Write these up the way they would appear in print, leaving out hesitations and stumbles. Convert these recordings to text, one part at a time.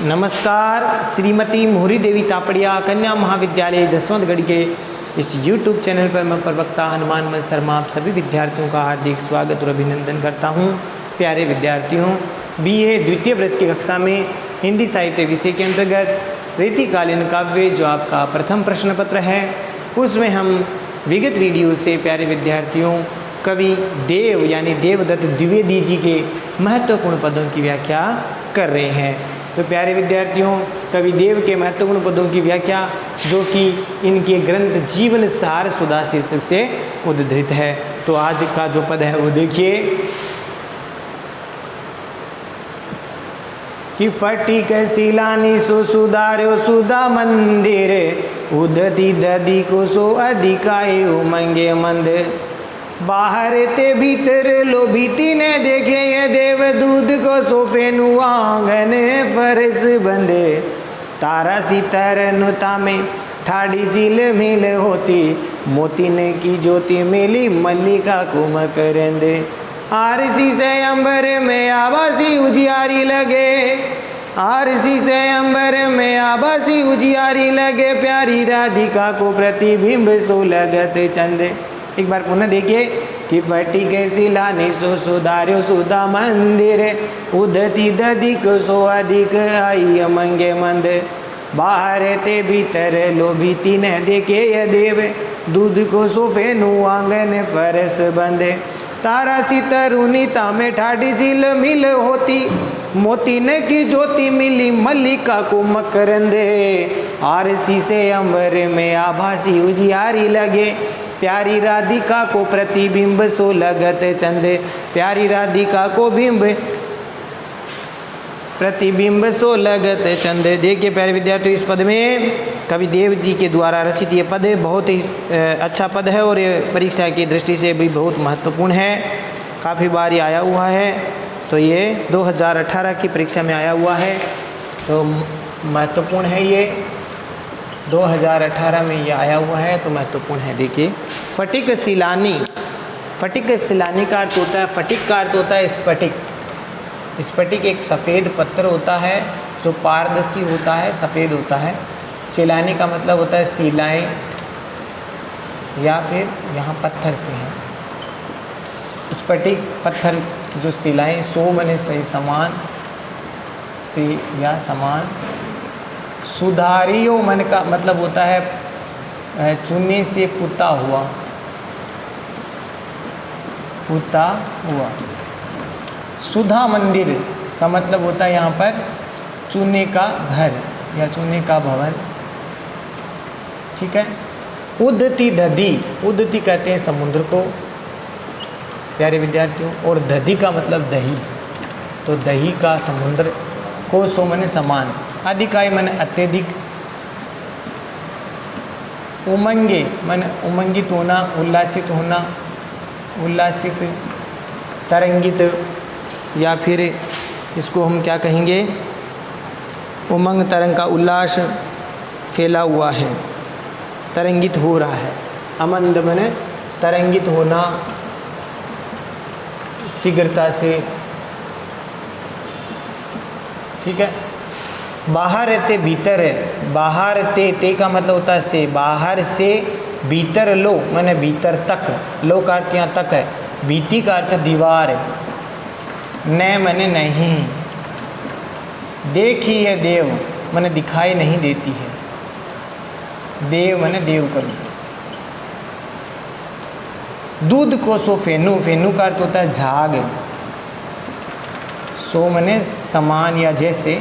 नमस्कार। श्रीमती मोहरी देवी तापड़िया कन्या महाविद्यालय जसवंतगढ़ के इस YouTube चैनल पर मैं प्रवक्ता हनुमान शर्मा आप सभी विद्यार्थियों का हार्दिक स्वागत और अभिनंदन करता हूं। प्यारे विद्यार्थियों, BA द्वितीय वर्ष की कक्षा में हिंदी साहित्य विषय के अंतर्गत रीतिकालीन काव्य जो आपका प्रथम प्रश्न पत्र है, उसमें हम विगत वीडियो से प्यारे विद्यार्थियों कवि देव यानी देवदत्त द्विवेदी जी के महत्वपूर्ण पदों की व्याख्या कर रहे हैं। तो प्यारे विद्यार्थियों, कवि देव के महत्वपूर्ण पदों की व्याख्या जो कि इनके ग्रंथ जीवन सार सुधा शीर्षक से उद्धृत है। तो आज का जो पद है वो देखिए कि फटिक शिलानी सो सुधार्यो सुधा मंदिर उदती दधी को सो अधिकाय उमंगे मंदिर बाहर ते भीतर लो भीति ने देखे ये देव दूध को सोफे नु आंगन फरस बंदे तारा सितार नुता में ठाड़ी झील मिल होती मोती ने की ज्योति मिली मल्लिका कुम करंदे आरसी से अंबर में आबासी उजियारी लगे आरसी से अंबर में आबासी उजियारी लगे प्यारी राधिका को प्रतिबिंब सो लगत चंदे। एक बार पुनः देखिए कि फटी के शिलानी सो सुधार्यो सुधा मंदिर उदती दधिक सो अधिक आई अमंगे मंद बाहर ते भीतर लो भीति न देखे ये देव दूध को सोफे नु आंगन फरस बंदे तारा सी तरुणीता में ठाडी झील मिल होती मोती ने की ज्योति मिली मल्लिका को मकरंदे आरसी से अंबर में आभासी उजियारी लगे प्यारी राधिका को प्रतिबिंब सो लगत चंदे प्यारी राधिका को बिंब प्रतिबिंब सो लगत चंदे। देखिए प्यारे विद्यार्थियों, इस पद में कवि देव जी के द्वारा रचित ये पद बहुत ही अच्छा पद है और ये परीक्षा की दृष्टि से भी बहुत महत्वपूर्ण है। काफ़ी बार ये आया हुआ है, तो ये 2018 की परीक्षा में आया हुआ है, तो महत्वपूर्ण है। ये 2018 में ये आया हुआ है तो महत्वपूर्ण है। देखिए फटिक शिलानी, फटिक शिलानी का अर्थ होता है, फटिक का अर्थ होता है स्फटिक। स्फटिक एक सफ़ेद पत्थर होता है जो पारदर्शी होता है, सफ़ेद होता है। शिलानी का मतलब होता है शिलाएँ या फिर यहाँ पत्थर से हैं। स्फटिक पत्थर की जो शिलाएँ सो मने सही समान से या समान सुधारियो मन का मतलब होता है चूने से पुता हुआ, पुता हुआ। सुधा मंदिर का मतलब होता है यहाँ पर चूने का घर या चूने का भवन, ठीक है। उदती दधी, उदती कहते हैं समुद्र को प्यारे विद्यार्थियों, और दधी का मतलब दही, तो दही का समुद्र को सो मने समान, अधिकाय मन अत्यधिक, उमंगे मन उमंगित होना, उल्लासित होना, उल्लासित, तरंगित, या फिर इसको हम क्या कहेंगे, उमंग तरंग का उल्लास फैला हुआ है, तरंगित हो रहा है। अमंद मन तरंगित होना, शीघ्रता से, ठीक है। बाहर ते भीतर है, बाहर ते का मतलब होता है से, बाहर से भीतर लो माने भीतर तक, लो का अर्थ यहाँ तक है, भीति का अर्थ दीवार है, न माने नहीं, देखी है देव माने दिखाई नहीं देती है, देव माने देव कवि। दूध को सो फेनू, फेनू का अर्थ होता है झाग, सो माने समान या जैसे।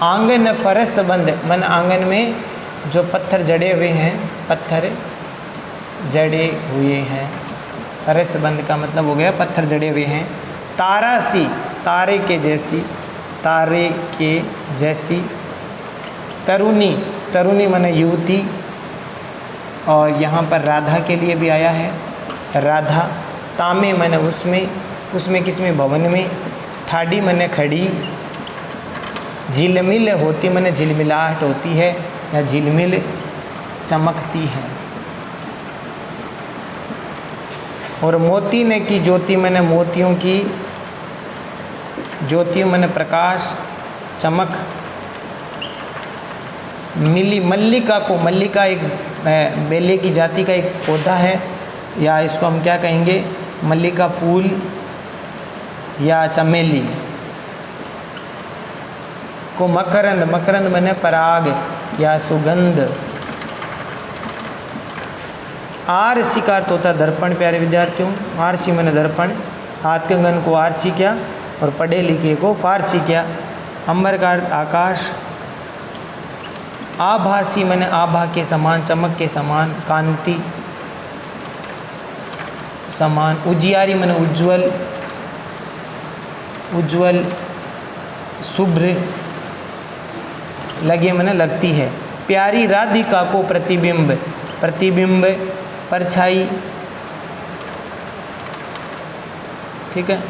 आंगन फरस बंद मन आंगन में जो पत्थर जड़े हुए हैं, पत्थर जड़े हुए हैं, फरस बंद का मतलब हो गया पत्थर जड़े हुए हैं। तारा सी, तारे के जैसी, तारे के जैसी। तरुणी, तरुणी माने युवती, और यहाँ पर राधा के लिए भी आया है, राधा। तामे माने उसमें, उसमें किसमें, भवन में। ठाडी माने खड़ी, झिलमिल होती माने झिलमिलाहट होती है या झिलमिल चमकती है। और मोती ने की ज्योति माने मोतियों की ज्योति मन प्रकाश चमक। मल्लिका को, मल्लिका एक बेले की जाति का एक पौधा है, या इसको हम क्या कहेंगे, मल्लिका फूल या चमेली को। मकरंद, मकरंद बने पराग या सुगंध। आरसी का अर्थ होता है दर्पण। प्यारे विद्यार्थियों, आरसी मैंने दर्पण, हाथ कंगन को आरसी किया और पढ़े लिखे को फारसी किया। अंबर का अर्थ आकाश। आभासी मैंने आभा के समान, चमक के समान, कांति समान। उजियारी मैंने उज्ज्वल, उज्ज्वल, शुभ्र, लगे मैंने लगती है। प्यारी राधिका को प्रतिबिंब, प्रतिबिंब, परछाई, ठीक है,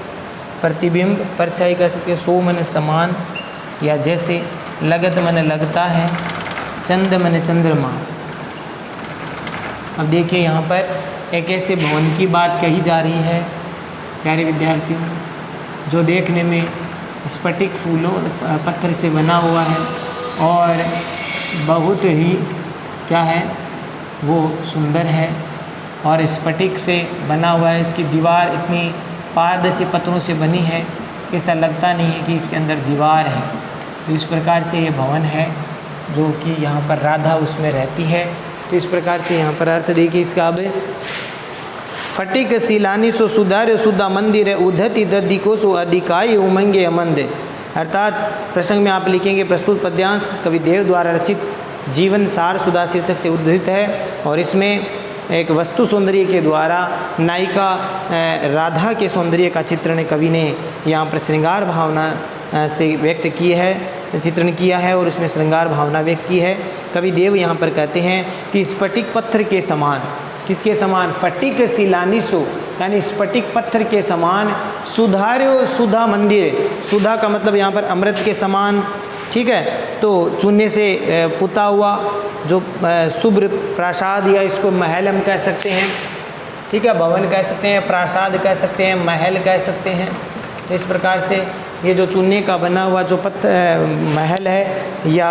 प्रतिबिंब, परछाई कह सकते हैं। सो मैंने समान या जैसे। लगत मैंने लगता है। चंद मैंने चंद्रमा। अब देखिए यहाँ पर एक ऐसे भवन की बात कही जा रही है प्यारे विद्यार्थियों, जो देखने में स्फटिक फूलों पत्थर से बना हुआ है और बहुत ही क्या है वो सुंदर है, और स्फटिक से बना हुआ है। इसकी दीवार इतनी पारदर्शी पत्थरों से बनी है, ऐसा लगता नहीं है कि इसके अंदर दीवार है। तो इस प्रकार से ये भवन है जो कि यहाँ पर राधा उसमें रहती है। तो इस प्रकार से यहाँ पर अर्थ देखिए इसका। अब फटिक सीलानी सो सुधार्य सुधा मंदिर उद्धति दधि को सो अधिकाई उमंगे अमंदे। अर्थात प्रसंग में आप लिखेंगे प्रस्तुत पद्यांश कवि देव द्वारा रचित जीवन सार सुधा शीर्षक से उद्धृत है, और इसमें एक वस्तु सौंदर्य के द्वारा नायिका राधा के सौंदर्य का चित्रण कवि ने यहाँ पर श्रृंगार भावना से व्यक्त की है, चित्रण किया है, और उसमें श्रृंगार भावना व्यक्त की है। कवि देव यहाँ पर कहते हैं कि स्फटिक पत्थर के समान, किसके समान, फटिक शिलानिसो यानी स्फटिक पत्थर के समान, सुधार्यो सुधा मंदिर, सुधा का मतलब यहाँ पर अमृत के समान, ठीक है। तो चूने से पुता हुआ जो शुभ्र प्रासाद, या इसको महल हम कह सकते हैं, ठीक है, भवन कह सकते हैं, प्रासाद कह सकते हैं, महल कह सकते हैं। तो इस प्रकार से ये जो चूने का बना हुआ जो महल है या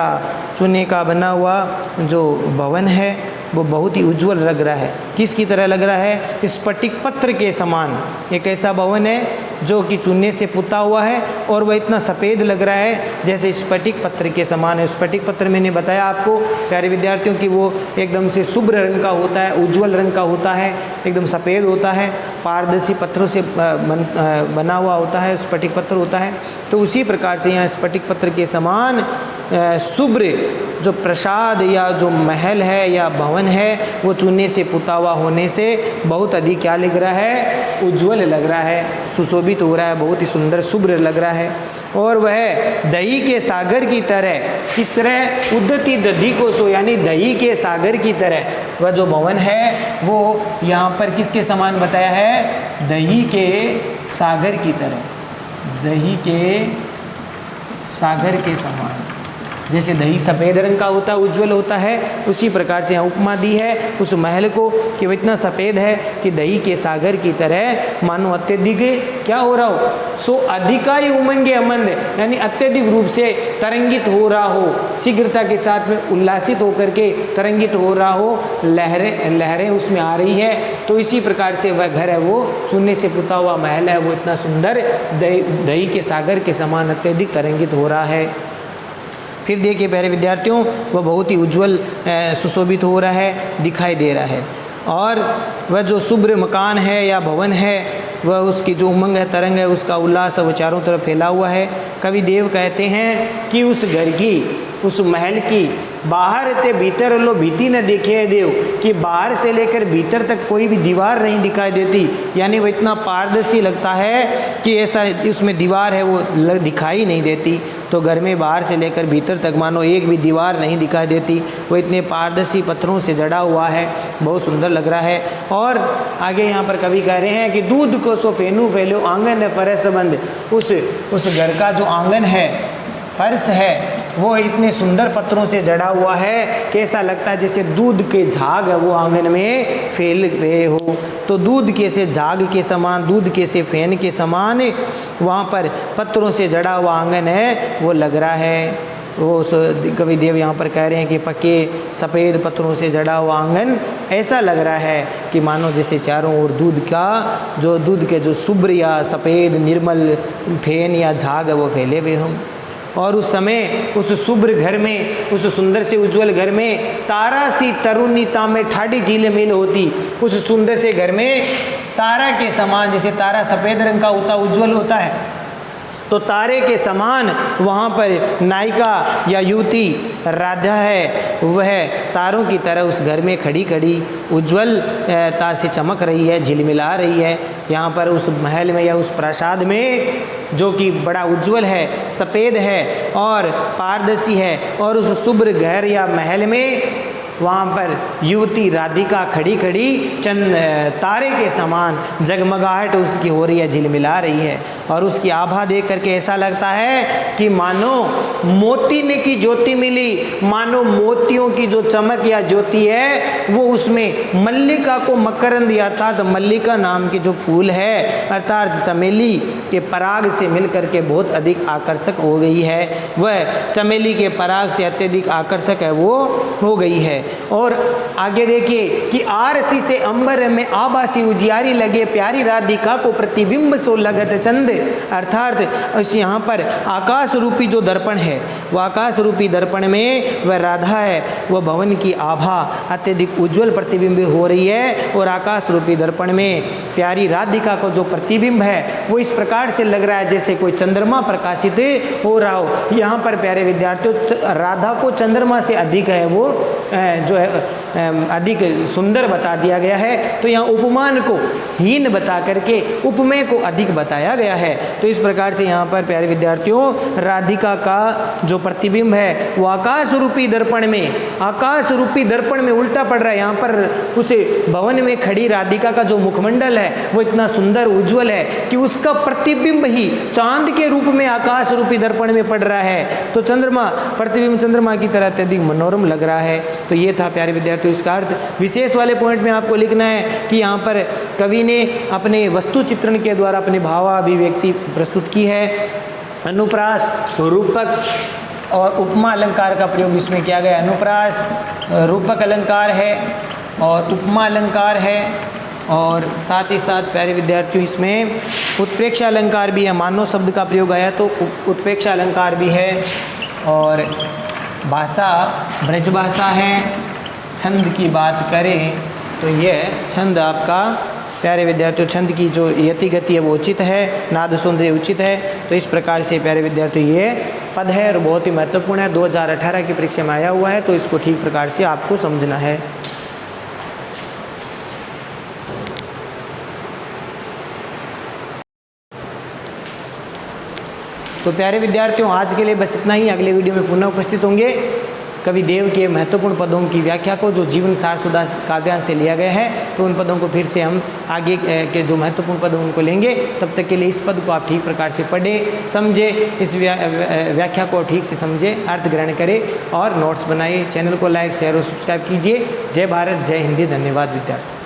चूने का बना हुआ जो भवन है वो बहुत ही उज्जवल लग रहा है। किसकी तरह लग रहा है, स्फटिक पत्र के समान। एक ऐसा भवन है जो कि चूने से पुता हुआ है और वह इतना सफ़ेद लग रहा है जैसे स्फटिक पत्र के समान है। स्फटिक पत्र मैंने बताया आपको प्यारे विद्यार्थियों कि वो एकदम से शुभ्र रंग का होता है, उज्जवल रंग का होता है, एकदम सफ़ेद होता है, पारदर्शी पत्थरों से बना हुआ होता है, स्फटिक पत्र होता है। तो उसी प्रकार से यहाँ स्फटिक पत्र के समान शुभ्र जो प्रसाद या जो महल है या भवन है वो चूने से पुता हुआ होने से बहुत अधिक क्या लग रहा है, उज्जवल लग रहा है, सुशोभित हो रहा है, बहुत ही सुंदर शुभ्र लग रहा है। और वह दही के सागर की तरह, किस तरह, उद्धति दधि को सो यानी दही के सागर की तरह वह जो भवन है वो यहाँ पर किसके समान बताया है, दही के सागर की तरह, दही के सागर के समान। जैसे दही सफ़ेद रंग का होता है, उज्जवल होता है, उसी प्रकार से यहाँ उपमा दी है उस महल को कि वो इतना सफ़ेद है कि दही के सागर की तरह मानो अत्यधिक क्या हो रहा हो, सो अधिकाई उमंगे अमंद यानी अत्यधिक रूप से तरंगित हो रहा हो, शीघ्रता के साथ में उल्लासित होकर के तरंगित हो रहा हो, लहरें लहरें उसमें आ रही है। तो इसी प्रकार से वह घर है वो चूने से पुता हुआ महल है वो इतना सुंदर दही के सागर के समान अत्यधिक तरंगित हो रहा है। फिर देखिए प्यारे विद्यार्थियों वह बहुत ही उज्जवल सुशोभित हो रहा है, दिखाई दे रहा है। और वह जो शुभ्र मकान है या भवन है वह उसकी जो उमंग है, तरंग है, उसका उल्लास वो चारों तरफ फैला हुआ है। कवि देव कहते हैं कि उस घर की, उस महल की बाहर ते भीतर लो भीति न देखे देव, कि बाहर से लेकर भीतर तक कोई भी दीवार नहीं दिखाई देती, यानी वो इतना पारदर्शी लगता है कि ऐसा उसमें दीवार है वो दिखाई नहीं देती। तो घर में बाहर से लेकर भीतर तक मानो एक भी दीवार नहीं दिखाई देती, वो इतने पारदर्शी पत्थरों से जड़ा हुआ है, बहुत सुंदर लग रहा है। और आगे यहाँ पर कवि कह रहे हैं कि दूध को सो फेनू फैलो आंगन है फरस बंद, उस घर का जो आंगन है, फर्श है वो इतने सुंदर पत्रों से जड़ा हुआ है कि ऐसा लगता है जैसे दूध के झाग वो आंगन में फैल गए हो। तो दूध के से झाग के समान, दूध के से फैन के समान वहाँ पर पत्रों से जड़ा हुआ आंगन है वो लग रहा है। वो उस कवि देव यहाँ पर कह रहे हैं कि पक्के सफ़ेद पत्रों से जड़ा हुआ आंगन ऐसा लग रहा है कि मानो जैसे चारों ओर दूध के जो शुभ्र या सफ़ेद निर्मल फैन या झाग है वो फैले हुए हों। और उस समय उस शुभ्र घर में, उस सुंदर से उज्जवल घर में तारा सी तरुणीता में ठाडी झील मिल होती। उस सुंदर से घर में तारा के समान, जैसे तारा सफ़ेद रंग का होता उज्जवल होता है, तो तारे के समान वहाँ पर नायिका या युवती राधा है, वह तारों की तरह उस घर में खड़ी खड़ी उज्ज्वलता से चमक रही है, झिलमिला रही है। यहाँ पर उस महल में या उस प्रासाद में जो कि बड़ा उज्जवल है, सफ़ेद है और पारदर्शी है, और उस शुभ्र घर या महल में वहाँ पर युवती राधिका खड़ी खड़ी चंद तारे के समान जगमगाहट उसकी हो रही है, झिलमिला रही है। और उसकी आभा देख करके ऐसा लगता है कि मानो मोती ने की ज्योति मिली, मानो मोतियों की जो चमक या ज्योति है वो उसमें मल्लिका को मकरंद अर्थात मल्लिका नाम के जो फूल है अर्थात चमेली के पराग से मिल करके बहुत अधिक आकर्षक हो गई है। वह चमेली के पराग से अत्यधिक आकर्षक है वो हो गई है। और आगे देखिए कि आरसी से अंबर में आभासी उजियारी लगे, प्यारी राधिका को प्रतिबिंब सो लगत चंद, अर्थात इस यहाँ पर आकाश रूपी जो दर्पण है, वह आकाश रूपी दर्पण में वह राधा है, वह भवन की आभा अत्यधिक उज्जवल प्रतिबिंब हो रही है। और आकाश रूपी दर्पण में प्यारी राधिका को जो प्रतिबिंब है वो इस प्रकार से लग रहा है जैसे कोई चंद्रमा प्रकाशित हो रहा हो। यहाँ पर प्यारे विद्यार्थियों, राधा को चंद्रमा से अधिक है वो जो है अधिक सुंदर बता दिया गया है। तो यहाँ उपमान को हीन बता करके उपमेय को अधिक बताया गया है। तो इस प्रकार से यहाँ पर प्यारे विद्यार्थियों राधिका का जो प्रतिबिंब है वो आकाश रूपी दर्पण में उल्टा पड़ रहा है। यहाँ पर उसे भवन में खड़ी राधिका का जो मुखमंडल है वो इतना सुंदर उज्जवल है कि उसका प्रतिबिंब ही चांद के रूप में आकाश रूपी दर्पण में पड़ रहा है। तो प्रतिबिंब चंद्रमा की तरह अत्यधिक मनोरम लग रहा है। तो ये था प्यारे विद्यार्थियों इसका अर्थ। विशेष वाले पॉइंट में आपको लिखना है कि यहाँ पर कवि ने अपने वस्तु चित्रण के द्वारा अपनी भावाभिव्यक्ति प्रस्तुत की है। अनुप्रास, रूपक और उपमा अलंकार का प्रयोग इसमें किया गया। अनुप्रास रूपक अलंकार है और उपमा अलंकार है, और साथ ही साथ प्यारे विद्यार्थियों इसमें उत्प्रेक्षा अलंकार भी है। मानव शब्द का प्रयोग आया तो उत्प्रेक्षा अलंकार भी है। और भाषा ब्रज भाषा है। छंद की बात करें तो यह छंद आपका प्यारे विद्यार्थियों, छंद की जो यति गति है वो उचित है, नाद सौंदर्य उचित है। तो इस प्रकार से प्यारे विद्यार्थियों ये पद है और बहुत ही महत्वपूर्ण है, 2018 की परीक्षा में आया हुआ है, तो इसको ठीक प्रकार से आपको समझना है। तो प्यारे विद्यार्थियों आज के लिए बस इतना ही। अगले वीडियो में पुनः उपस्थित होंगे। कवि देव के महत्वपूर्ण पदों की व्याख्या को जो जीवन सार सुधा काव्यांश से लिया गया है, तो उन पदों को फिर से हम आगे के जो महत्वपूर्ण पद उनको लेंगे। तब तक के लिए इस पद को आप ठीक प्रकार से पढ़ें, समझें, इस व्याख्या को ठीक से समझें, अर्थ ग्रहण करें और नोट्स बनाइए। चैनल को लाइक, शेयर और सब्सक्राइब कीजिए। जय भारत, जय हिंदी। धन्यवाद विद्यार्थी।